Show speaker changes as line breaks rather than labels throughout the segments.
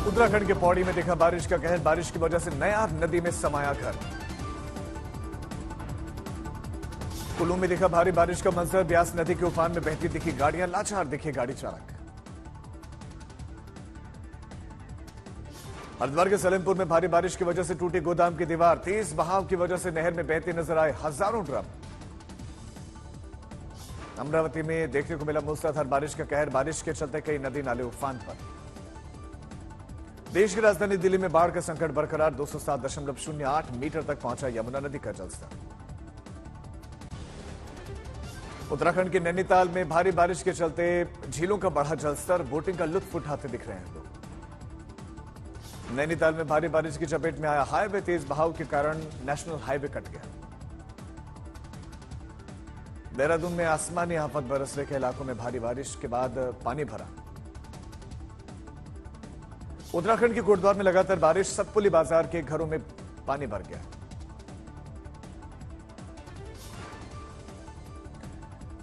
उत्तराखंड के पौड़ी में देखा बारिश का कहर। बारिश की वजह से नया नदी में समाया घर। कुल्लू में देखा भारी बारिश का मंजर। ब्यास नदी के उफान में बहती दिखी गाड़ियां। लाचार दिखे गाड़ी चालक। हरिद्वार के सलेमपुर में भारी बारिश की वजह से टूटी गोदाम की दीवार। तेज बहाव की वजह से नहर में बहते नजर आए हजारों ड्रम। अमरावती में देखने को मिला मूसलाधार बारिश का कहर। बारिश के चलते कई नदी नाले उफान पर। देश की राजधानी दिल्ली में बाढ़ का संकट बरकरार। 207.08 मीटर तक पहुंचा यमुना नदी का जलस्तर। उत्तराखंड के नैनीताल में भारी बारिश के चलते झीलों का बढ़ा जलस्तर। बोटिंग का लुत्फ उठाते दिख रहे हैं लोग। नैनीताल में भारी बारिश की चपेट में आया हाईवे। तेज बहाव के कारण नेशनल हाईवे कट गया। देहरादून में आसमानी आफत बरसने के इलाकों में भारी बारिश के बाद पानी भरा। उत्तराखंड के कोटद्वार में लगातार बारिश। सतपुली बाजार के घरों में पानी भर गया।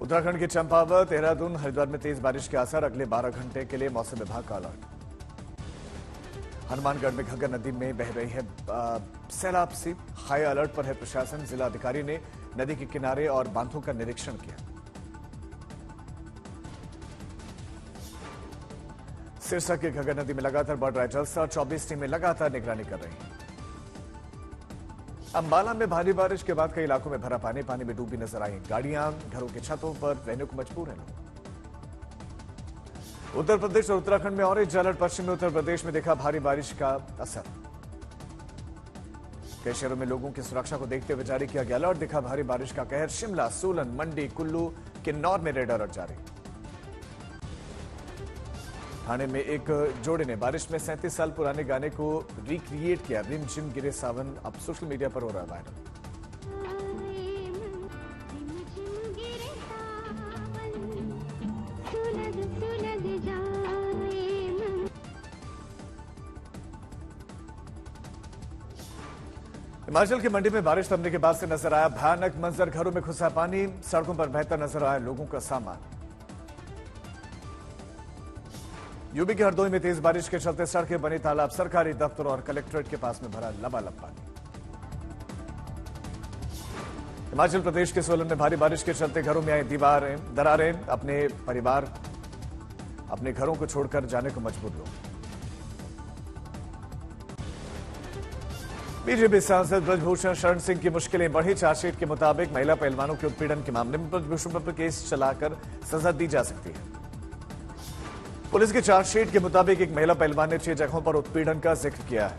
उत्तराखंड के चंपावत, देहरादून, हरिद्वार में तेज बारिश के आसार। अगले 12 घंटे के लिए मौसम विभाग का अलर्ट। हनुमानगढ़ में घग्गर नदी में बह रही है सैलाब सी। हाई अलर्ट पर है प्रशासन। जिला अधिकारी ने नदी के किनारे और बांधों का निरीक्षण किया। सिरसा के घग्गर नदी में लगातार बढ़ रहा है जलस्तर। 24 टीमें लगातार निगरानी कर रही हैं। अंबाला में भारी बारिश के बाद कई इलाकों में भरा पानी। पानी में डूबी नजर आई गाड़ियां। घरों की छतों पर रहने को मजबूर हैं लोग। उत्तर प्रदेश और उत्तराखंड में ऑरेंज अलर्ट। पश्चिमी उत्तर प्रदेश में देखा भारी बारिश का असर। कई शहरों में लोगों की सुरक्षा को देखते हुए जारी किया गया अलर्ट। दिखा भारी बारिश का कहर। शिमला, सोलन, मंडी, कुल्लू, किन्नौर में रेड अलर्ट जारी। ठाणे में एक जोड़े ने बारिश में 37 साल पुराने गाने को रिक्रिएट किया। रिम झिम गिरे सावन अब सोशल मीडिया पर हो रहा है वायरल। हिमाचल की मंडी में बारिश थमने के बाद से नजर आया भयानक मंजर। घरों में घुसा पानी। सड़कों पर बहता नजर आया लोगों का सामान। यूपी के हरदोई में तेज बारिश के चलते सड़कें बनी तालाब। सरकारी दफ्तर और कलेक्ट्रेट के पास में भरा लबालब पानी। हिमाचल प्रदेश के सोलन में भारी बारिश के चलते घरों में आई दरारें। अपने परिवार, अपने घरों को छोड़कर जाने को मजबूर लोग। बीजेपी सांसद ब्रजभूषण शरण सिंह की मुश्किलें बढ़ी। चार्जशीट के मुताबिक महिला पहलवानों के उत्पीड़न के मामले में ब्रजभूषण पर केस चलाकर सजा दी जा सकती है। पुलिस की चार्जशीट के मुताबिक एक महिला पहलवान ने 6 जगहों पर उत्पीड़न का जिक्र किया है।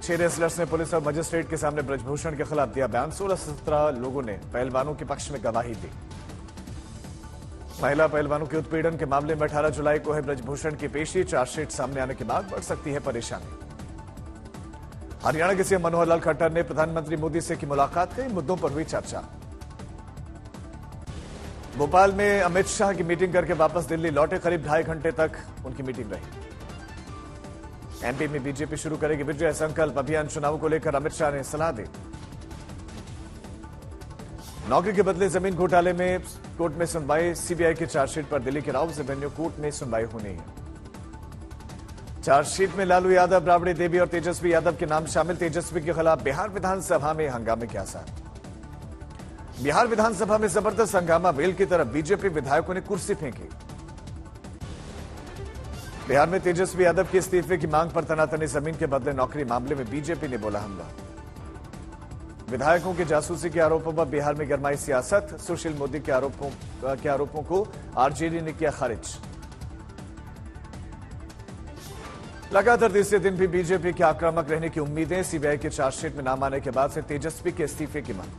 6 रेसलर्स ने पुलिस और मजिस्ट्रेट के सामने ब्रजभूषण के खिलाफ दिया बयान। 16 से 17 लोगों ने पहलवानों के पक्ष में गवाही दी। महिला पहलवानों के उत्पीड़न के मामले में 18 जुलाई को है ब्रजभूषण की पेशी। चार्जशीट सामने आने के बाद बढ़ सकती है परेशानी। हरियाणा के सीएम मनोहर लाल खट्टर ने प्रधानमंत्री मोदी से की मुलाकात। कई मुद्दों पर हुई चर्चा। भोपाल में अमित शाह की मीटिंग करके वापस दिल्ली लौटे। करीब 2.5 घंटे तक उनकी मीटिंग रही। एमपी में बीजेपी शुरू करेगी विजय संकल्प अभियान। चुनाव को लेकर अमित शाह ने सलाह दी। नौकरी के बदले जमीन घोटाले में कोर्ट में सुनवाई। सीबीआई की चार्जशीट पर दिल्ली के राउज एवेन्यू कोर्ट में सुनवाई होनी है। चार्जशीट में लालू यादव, राबड़ी देवी और तेजस्वी यादव के नाम शामिल। तेजस्वी के खिलाफ बिहार विधानसभा में हंगामे के आसार। बिहार विधानसभा में जबरदस्त हंगामा। वेल की तरफ बीजेपी विधायकों ने कुर्सी फेंकी। बिहार में तेजस्वी यादव के इस्तीफे की मांग पर तनातनी। जमीन के बदले नौकरी मामले में बीजेपी ने बोला हमला। विधायकों के जासूसी के आरोपों पर बिहार में गरमाई सियासत। सुशील मोदी के आरोपों को आरजेडी ने किया खारिज। लगातार तीसरे दिन भी बीजेपी के आक्रामक रहने की उम्मीदें। सीबीआई के चार्जशीट में नाम आने के बाद से तेजस्वी के इस्तीफे की मांग।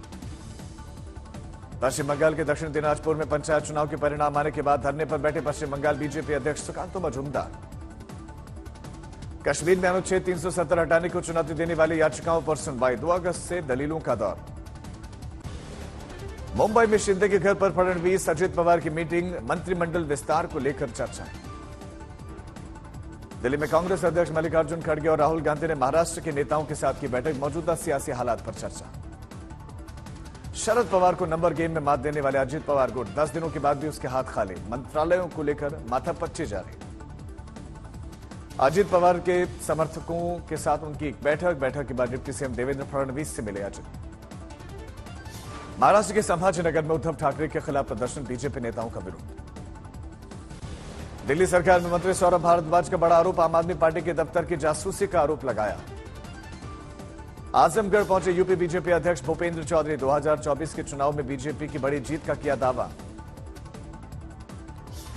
पश्चिम बंगाल के दक्षिण दिनाजपुर में पंचायत चुनाव के परिणाम आने के बाद धरने पर बैठे पश्चिम बंगाल बीजेपी अध्यक्ष सुकांतो मुजुमदार। कश्मीर में अनुच्छेद 370 हटाने को चुनौती देने वाली याचिकाओं पर सुनवाई। 2 अगस्त से दलीलों का दौर। मुंबई में शिंदे के घर पर फडणवीस, अजित पवार की मीटिंग। मंत्रिमंडल विस्तार को लेकर चर्चा। दिल्ली में कांग्रेस अध्यक्ष मल्लिकार्जुन खड़गे और राहुल गांधी ने महाराष्ट्र के नेताओं के साथ की बैठक। मौजूदा सियासी हालात पर चर्चा। शरद पवार को नंबर गेम में मात देने वाले अजित पवार गुट। 10 दिनों के बाद भी उसके हाथ खाली। मंत्रालयों को लेकर माथापच्ची जारी। अजित पवार के समर्थकों के साथ उनकी एक बैठक के बाद डिप्टी सीएम देवेंद्र फडणवीस से मिले अजित। महाराष्ट्र के संभाजीनगर में उद्धव ठाकरे के खिलाफ प्रदर्शन, बीजेपी नेताओं का विरोध। दिल्ली सरकार में मंत्री सौरभ भारद्वाज का बड़ा आरोप, आम आदमी पार्टी के दफ्तर की जासूसी का आरोप लगाया। आजमगढ़ पहुंचे यूपी बीजेपी अध्यक्ष भूपेंद्र चौधरी, 2024 के चुनाव में बीजेपी की बड़ी जीत का किया दावा।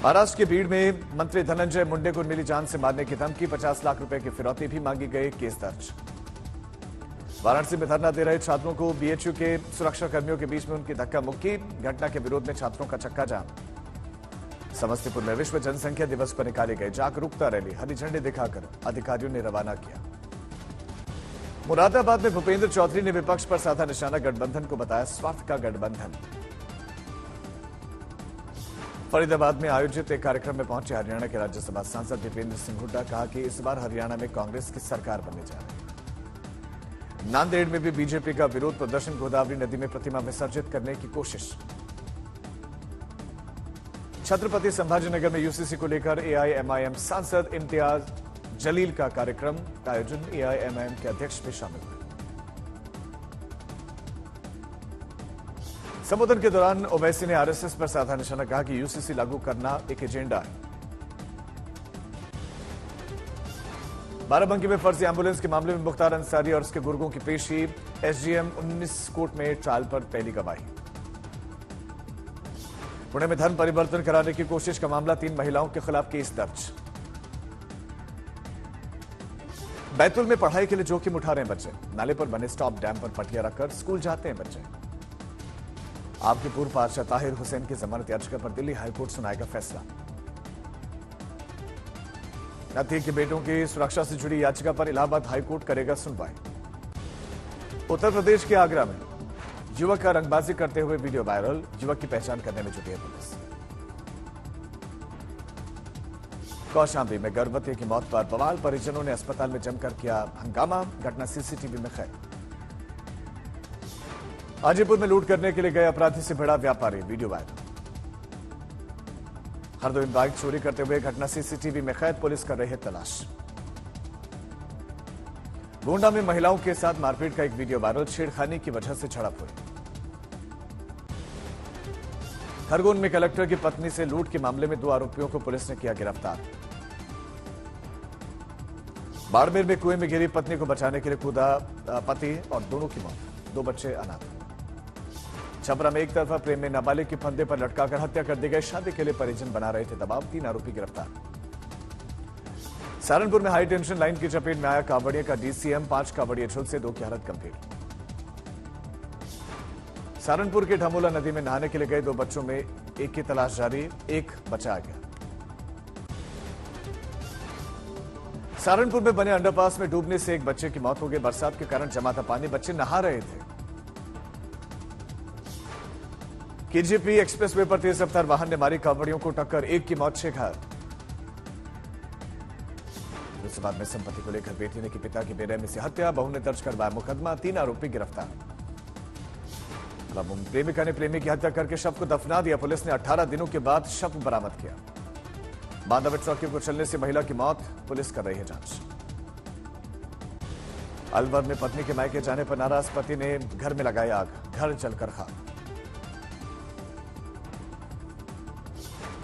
महाराष्ट्र के भीड़ में मंत्री धनंजय मुंडे को मिली जान से मारने की धमकी, 50 लाख रुपए की फिरौती भी मांगी गई, केस दर्ज। वाराणसी में धरना दे रहे छात्रों को बीएचयू के सुरक्षा कर्मियों के बीच में उनकी धक्का मुक्की, घटना के विरोध में छात्रों का चक्का जाम। समस्तीपुर में विश्व जनसंख्या दिवस पर निकाली गई जागरूकता रैली, हरी झंडी दिखाकर अधिकारियों ने रवाना किया। मुरादाबाद में भूपेंद्र चौधरी ने विपक्ष पर साधा निशाना, गठबंधन को बताया स्वार्थ का गठबंधन। फरीदाबाद में आयोजित एक कार्यक्रम में पहुंचे हरियाणा के राज्यसभा सांसद दीपेंद्र सिंह हुड्डा, कहा कि इस बार हरियाणा में कांग्रेस की सरकार बनने जा रही है। नांदेड़ में भी बीजेपी का विरोध प्रदर्शन, गोदावरी नदी में प्रतिमा विसर्जित करने की कोशिश। छत्रपति संभाजीनगर में यूसीसी को लेकर एआईएमआईएम सांसद इम्तियाज जलील का कार्यक्रम का आयोजन, एआईएमआईएम के अध्यक्ष भी शामिल हुए। संबोधन के दौरान ओवैसी ने आरएसएस पर साधा निशाना, कहा कि यूसीसी लागू करना एक एजेंडा है। बाराबंकी में फर्जी एम्बुलेंस के मामले में मुख्तार अंसारी और उसके गुर्गों की पेशी, एसडीएम 19 कोर्ट में ट्रायल पर पहली गवाही। पुणे में धर्म परिवर्तन कराने की कोशिश का मामला, 3 महिलाओं के खिलाफ केस दर्ज। बैतूल में पढ़ाई के लिए जोखिम उठा रहे हैं बच्चे, नाले पर बने स्टॉप डैम पर पटिया रखकर स्कूल जाते हैं बच्चे। आपके पूर्व पार्षद ताहिर हुसैन की जमानत याचिका पर दिल्ली हाईकोर्ट सुनाएगा फैसला। नथी के बेटों की सुरक्षा से जुड़ी याचिका पर इलाहाबाद हाईकोर्ट करेगा सुनवाई। उत्तर प्रदेश के आगरा में युवक का रंगबाजी करते हुए वीडियो वायरल, युवक की पहचान करने में जुटी है पुलिस। कौशाम्बी में गर्भवती की मौत पर बवाल, परिजनों ने अस्पताल में जमकर किया हंगामा, घटना सीसीटीवी में कैद। हाजीपुर में लूट करने के लिए गए अपराधी से भिड़ा व्यापारी, वीडियो वायरल। हरदोई में बाइक चोरी करते हुए घटना सीसीटीवी में कैद, पुलिस कर रही है तलाश। गोंडा में महिलाओं के साथ मारपीट का एक वीडियो वायरल, छेड़खानी की वजह से झड़प हुई। खरगोन में कलेक्टर की पत्नी से लूट के मामले में 2 आरोपियों को पुलिस ने किया गिरफ्तार। बाड़मेर में कुएं में गिरी पत्नी को बचाने के लिए कूदा पति और दोनों की मौत, 2 बच्चे अनाथ। छपरा में एक तरफा प्रेम में नाबालिग के फंदे पर लटकाकर हत्या कर दी गई, शादी के लिए परिजन बना रहे थे दबाव, 3 आरोपी गिरफ्तार। सहारनपुर में हाई टेंशन लाइन की चपेट में आया कांवड़िया का डीसीएम, 5 कांवड़िए झुलसे, 2 की हालत गंभीर। सहारनपुर के ढमोला नदी में नहाने के लिए गए 2 बच्चों में एक की तलाश जारी, एक बचाया गया। सहारनपुर में बने अंडरपास में डूबने से एक बच्चे की मौत हो गई, बरसात के कारण जमा था पानी, बच्चे नहा रहे थे। केजीपी एक्सप्रेसवे पर तेज रफ्तार वाहन ने मारी कांवड़ियों को टक्कर, 1 की मौत, 6 घायल। मुरादाबाद में संपत्ति को लेकर बेटी ने की पिता की बेरहमी से हत्या, बहू ने दर्ज करवाया मुकदमा, 3 आरोपी गिरफ्तार। प्रेमिका ने प्रेमी की हत्या करके शव को दफना दिया, पुलिस ने 18 दिनों के बाद शव बरामद किया। बांधावट चौकी को चलने से महिला की मौत, पुलिस कर रही है जांच। अलवर में पत्नी के मायके जाने पर नाराज पति ने घर में लगाई आग, घर जलकर खाक।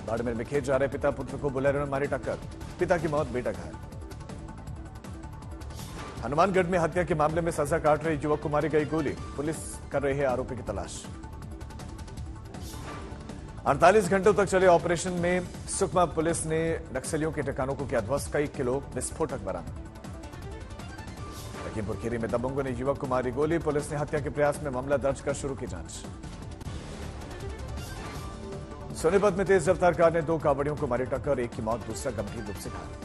बाड़मेर में खेत जा रहे पिता पुत्र को बोलेरो ने मारी टक्कर, पिता की मौत, बेटा घायल। हनुमानगढ़ में हत्या के मामले में सजा काट रहे युवक को मारी गई गोली, पुलिस कर रही है आरोपी की तलाश। 48 घंटों तक चले ऑपरेशन में सुकमा पुलिस ने नक्सलियों के ठिकानों को किया ध्वस्त, कई किलो विस्फोटक बरामद। लखीमपुर खीरी में दबंगों ने युवक को मारी गोली, पुलिस ने हत्या के प्रयास में मामला दर्ज कर शुरू की जांच। सोनीपत में तेज रफ्तार कार ने 2 कांवड़ियों को मारी टक्कर, 1 की मौत, दूसरा गंभीर रूप से घायल।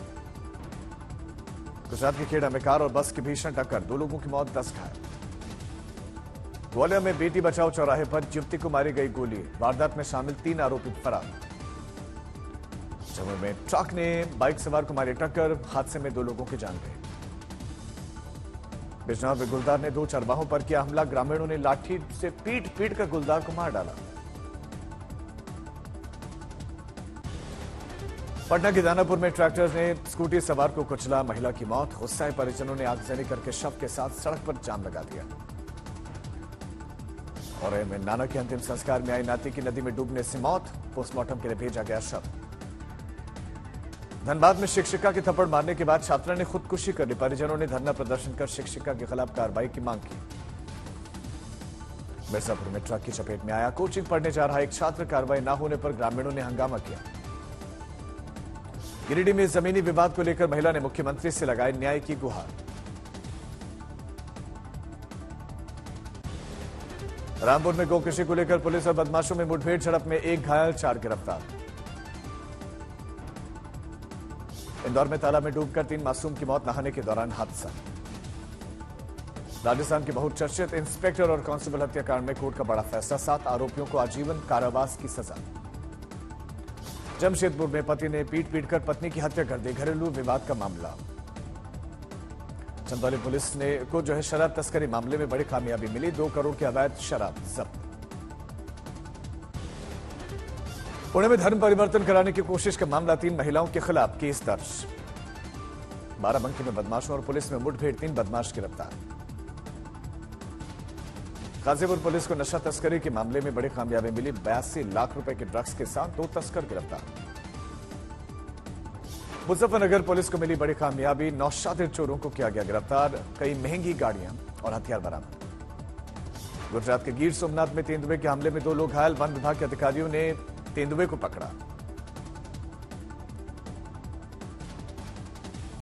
गुजरात के खेड़ा में कार और बस की भीषण टक्कर, 2 लोगों की मौत, 10 घायल। ग्वालियर में बेटी बचाओ चौराहे पर युवती को मारी गई गोली, वारदात में शामिल 3 आरोपी फरार। जम्मू में ट्रक ने बाइक सवार को मारी टक्कर, हादसे में 2 लोगों की जान गई। बिजनौर में गुलदार ने 2 चरवाहों पर किया हमला, ग्रामीणों ने लाठी से पीट पीट कर गुलदार को मार डाला। पटना के दानापुर में ट्रैक्टर ने स्कूटी सवार को कुचला, महिला की मौत। गुस्साए परिजनों ने आगजनी करके शव के साथ सड़क पर जाम लगा दिया। और में नाना के अंतिम संस्कार में आई नाती की नदी में डूबने से मौत, पोस्टमार्टम के लिए भेजा गया शव। धनबाद में शिक्षिका के थप्पड़ मारने के बाद छात्रा ने खुदकुशी कर ली, परिजनों ने धरना प्रदर्शन कर शिक्षिका के खिलाफ कार्रवाई की मांग की। मिर्जापुर में ट्रक की चपेट में आया कोचिंग पढ़ने जा रहा एक छात्र, कार्रवाई न होने पर ग्रामीणों ने हंगामा किया। गिरिडीह में जमीनी विवाद को लेकर महिला ने मुख्यमंत्री से लगाई न्याय की गुहार। रामपुर में गोकृषि को लेकर पुलिस और बदमाशों में मुठभेड़, झड़प में एक घायल, 4 गिरफ्तार। इंदौर में तालाब में डूबकर 3 मासूम की मौत, नहाने के दौरान हादसा। राजस्थान के बहुचर्चित इंस्पेक्टर और कांस्टेबल हत्याकांड में कोर्ट का बड़ा फैसला, 7 आरोपियों को आजीवन कारावास की सजा। जमशेदपुर में पति ने पीट-पीटकर पत्नी की हत्या कर दी, घरेलू विवाद का मामला। चंदौली पुलिस ने को शराब तस्करी मामले में बड़ी कामयाबी मिली, 2 करोड़ की अवैध शराब जब्त। पुणे में धर्म परिवर्तन कराने की कोशिश का मामला, 3 महिलाओं के खिलाफ केस दर्ज। बाराबंकी में बदमाशों और पुलिस में मुठभेड़, 3 बदमाश गिरफ्तार। गाजीपुर पुलिस को नशा तस्करी के मामले में बड़ी कामयाबी मिली, 82 लाख रुपए के ड्रग्स के साथ 2 तस्कर गिरफ्तार। मुजफ्फरनगर पुलिस को मिली बड़ी कामयाबी, 9 शातिर चोरों को किया गया गिरफ्तार, कई महंगी गाड़ियां और हथियार बरामद। गुजरात के गिर सोमनाथ में तेंदुए के हमले में 2 लोग घायल, वन विभाग के अधिकारियों ने तेंदुए को पकड़ा।